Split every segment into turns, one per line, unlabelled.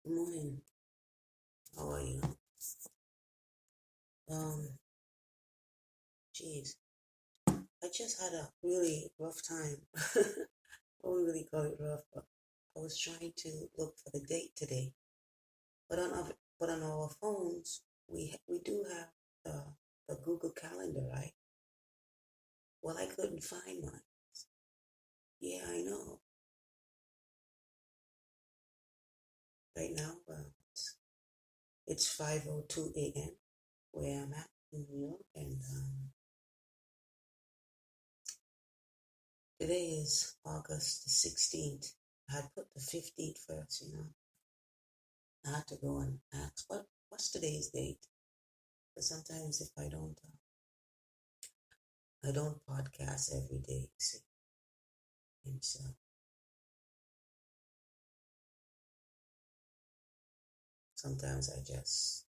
Good morning. How are you? Um, Geez, I just had a really rough time. I wouldn't really call it rough, but I was trying to look for the date today. But on our phones, we do have the Google Calendar, right? Well, I couldn't find mine. Yeah, I know. Right now, it's 5:02 a.m. where I'm at in New York, and today is August the 16th. I had put the 15th first. I had to go and ask, what's today's date? Because sometimes if I don't podcast every day, see, and so sometimes I just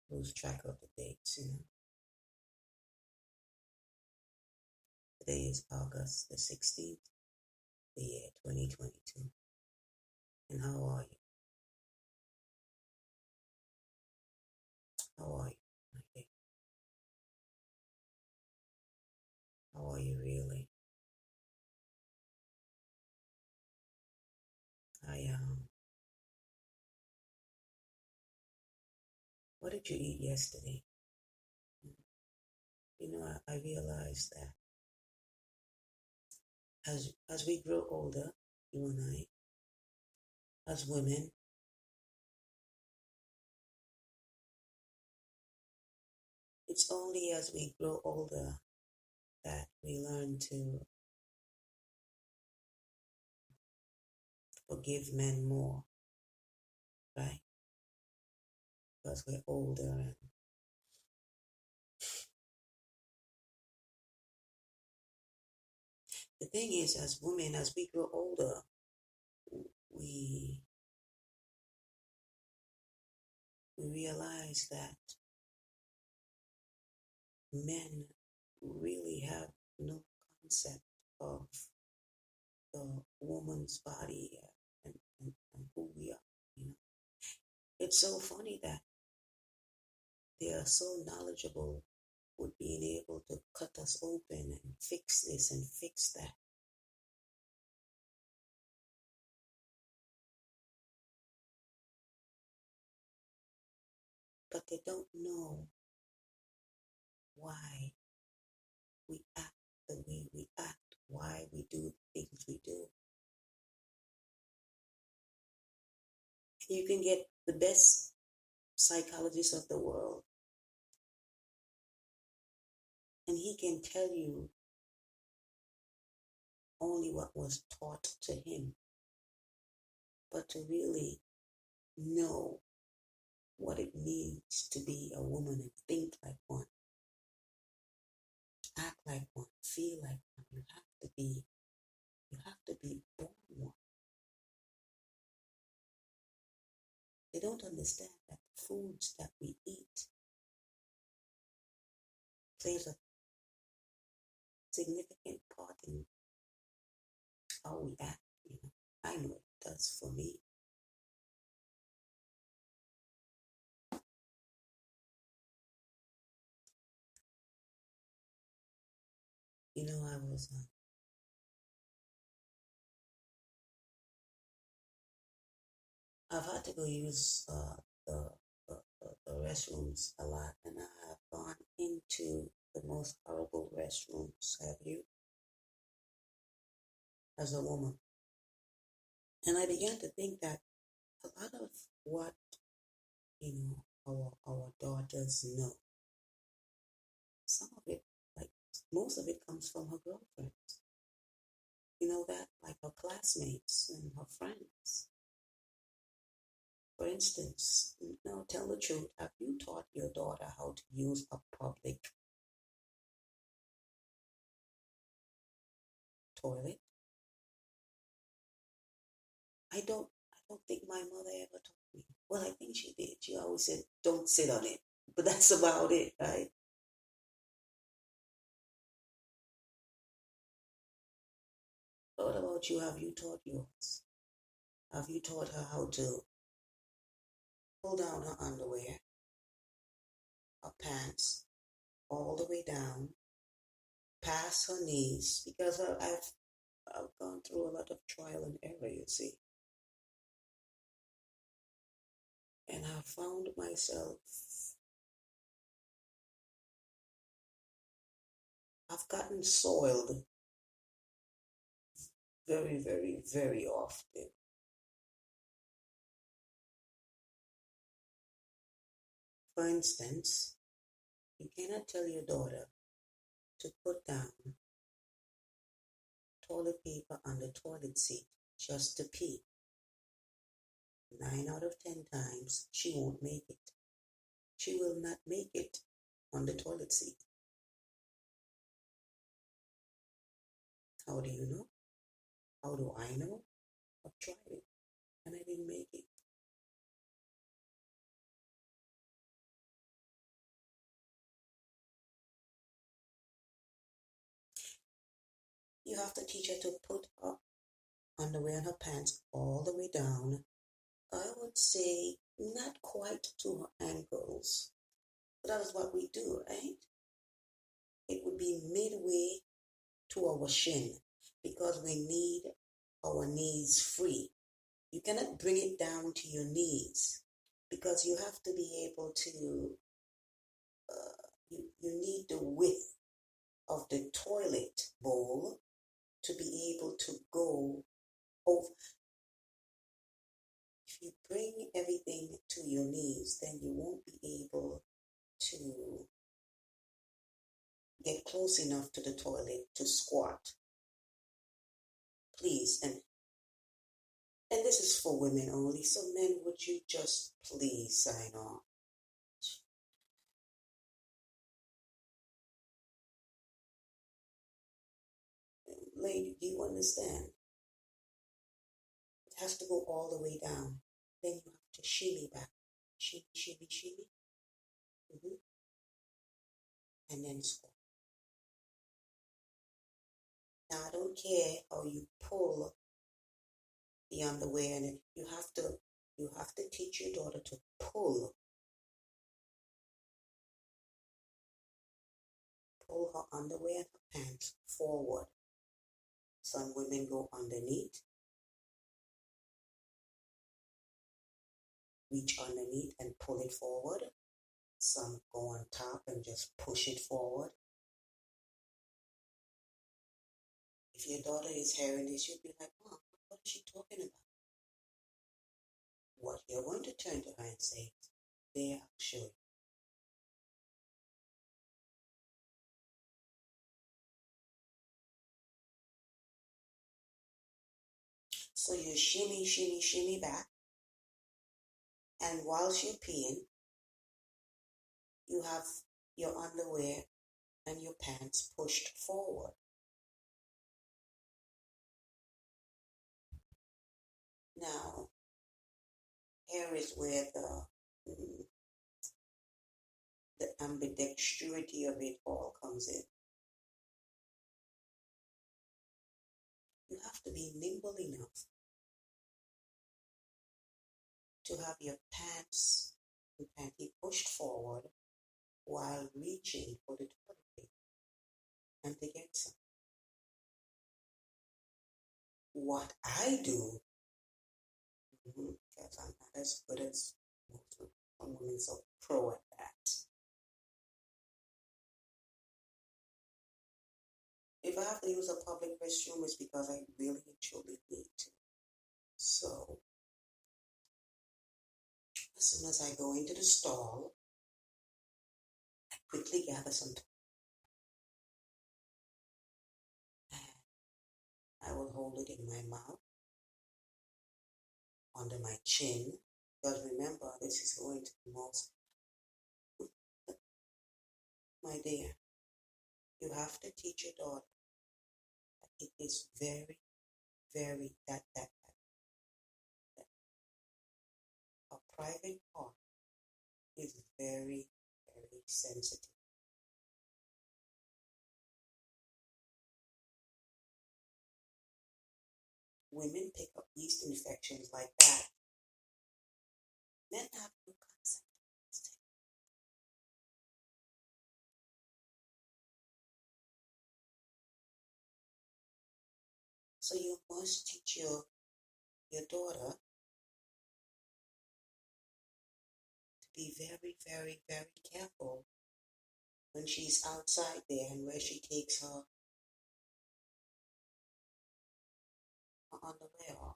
lose track of the dates. Today is August the 16th, the year 2022. And how are you? How are you, my dear? How are you really? I What did you eat yesterday? I realized that as we grow older, you and I, as women, it's only as we grow older that we learn to forgive men more, right? Because we're older. And the thing is, as women, as we grow older, we we realize that men really have no concept of the woman's body and who we are. You know, it's so funny that they are so knowledgeable with being able to cut us open and fix this and fix that. But they don't know why we act the way we act, why we do the things we do. You can get the best psychologist of the world, and he can tell you only what was taught to him. But to really know what it means to be a woman and think like one, act like one, feel like one, you have to be born one. They don't understand that the foods that we eat plays a significant part in how we act. I know it does for me. I've had to go use the, the restrooms a lot, and I have gone into the most horrible restrooms. Have you, as a woman? And I began to think that a lot of what our daughters know, some of it, like most of it, comes from her girlfriends. You know that, like her classmates and her friends. For instance, tell the truth. Have you taught your daughter how to use a public toilet? I don't think my mother ever taught me. Well, I think she did. She always said, "Don't sit on it," but that's about it, right? What about you? Have you taught yours? Have you taught her how to pull down her underwear, her pants, all the way down, past her knees? Because I've gone through a lot of trial and error, you see. And I found myself, I've gotten soiled very, very, very often. For instance, you cannot tell your daughter to put down toilet paper on the toilet seat just to pee. 9 out of 10 times, she won't make it. She will not make it on the toilet seat. How do you know? How do I know? I've tried it and I didn't make it. You have to teach her to put her underwear and her pants all the way down. I would say not quite to her ankles. But that is what we do, right? It would be midway to our shin because we need our knees free. You cannot bring it down to your knees because you have to be able to, you need the width of the toilet bowl to be able to go over. If you bring everything to your knees, then you won't be able to get close enough to the toilet to squat. Please, and this is for women only, so men, would you just please sign off? Lady, do you understand? It has to go all the way down. Then you have to shimmy back. Shimmy, shimmy, shimmy. And then squat. Now, I don't care how you pull the underwear, and you have to teach your daughter to pull her underwear and her pants forward. Some women go underneath, reach underneath and pull it forward. Some go on top and just push it forward. If your daughter is hearing this, you'll be like, Mom, what is she talking about? What you're going to turn to her and say, there, I'll show you. So you shimmy, shimmy, shimmy back. And whilst you're peeing, you have your underwear and your pants pushed forward. Now, here is where the ambidextrosity of it all comes in. You have to be nimble enough to have your pants and panty pushed forward while reaching for the toilet paper and to get some. What I do, because I'm not as good as most of some women, so pro at that. If I have to use a public restroom, it's because I really and truly need to. So, as soon as I go into the stall, I quickly gather some toilet. I will hold it in my mouth, under my chin, because remember, this is going to be most. My dear, you have to teach your daughter that it is very, very, that a private part is very, very sensitive. women pick up yeast infections like that. Men have no concept. So you must teach your daughter to be very, very, very careful when she's outside there and where she takes her underwear off.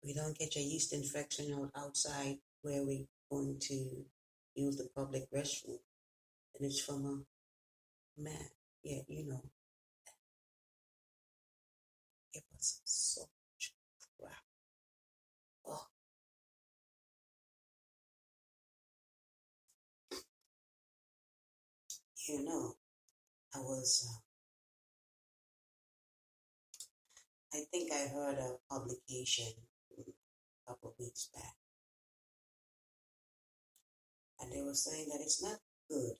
We don't get your yeast infection out outside where we're going to use the public restroom. And it's from a man. Yeah, it was so much crap. Oh, I was, I think I heard a publication a couple of weeks back, and they were saying that it's not good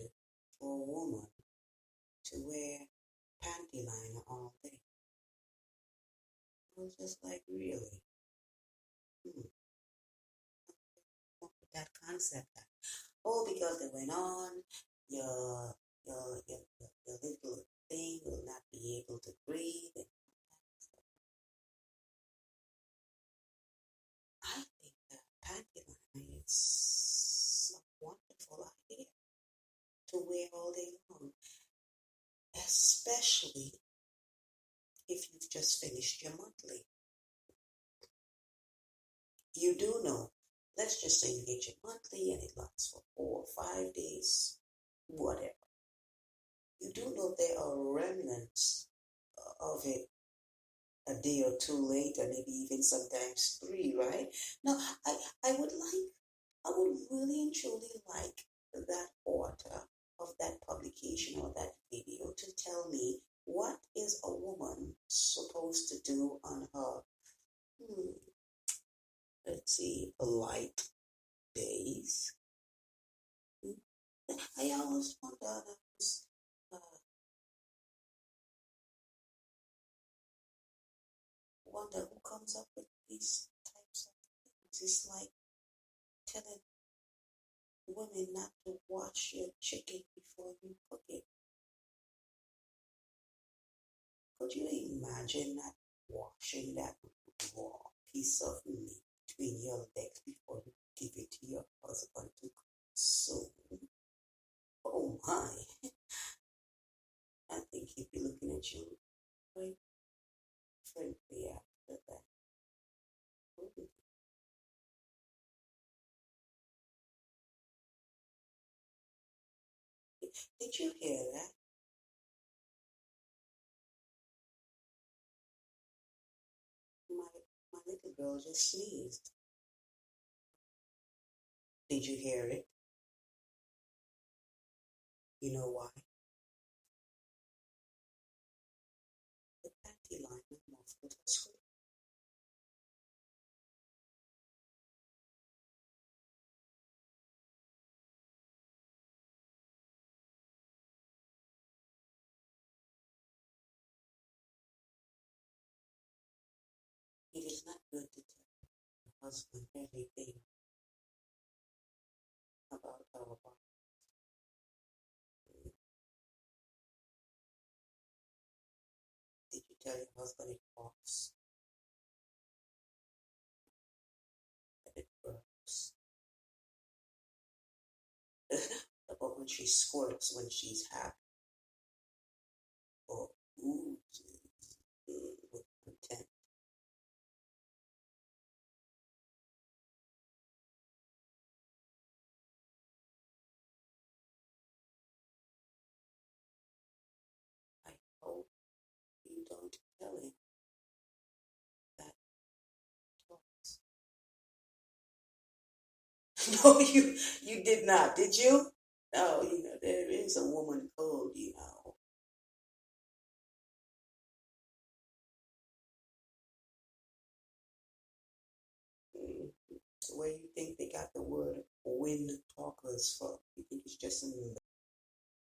for a woman to wear panty liner all day. I was just like, really? What would that concept that? Oh, because they went on, your your little thing will not be able to breathe. And I think that panty liner is a wonderful idea to wear all day long, especially if you've just finished your monthly. You do know, let's just say you get your monthly and it lasts for 4 or 5 days, whatever. You do know there are remnants of it a day or two later, maybe even sometimes three, right? Now, I would really and truly like that author of that publication or that video to tell me what is a woman supposed to do on her, let's see, light days. I always uh, wonder who comes up with these types of things. It's like telling women not to wash your chicken before you cook it. Could you imagine not washing that raw piece of meat between your legs before you give it to your husband to consume? Oh my! I think he'd be looking at you quite differently after that. Did you hear that? My little girl just sneezed. Did you hear it? You know why? The panty line muffled her scream. It is not good to tell your husband everything about our body. Did you tell your husband it coughs? That it burps? About when she squirts when she's happy or oozes with content? I hope you don't tell him that talks. No, you did not, did you? No, there is a woman code. Mm. Where you think they got the word wind talkers from? You think it's just in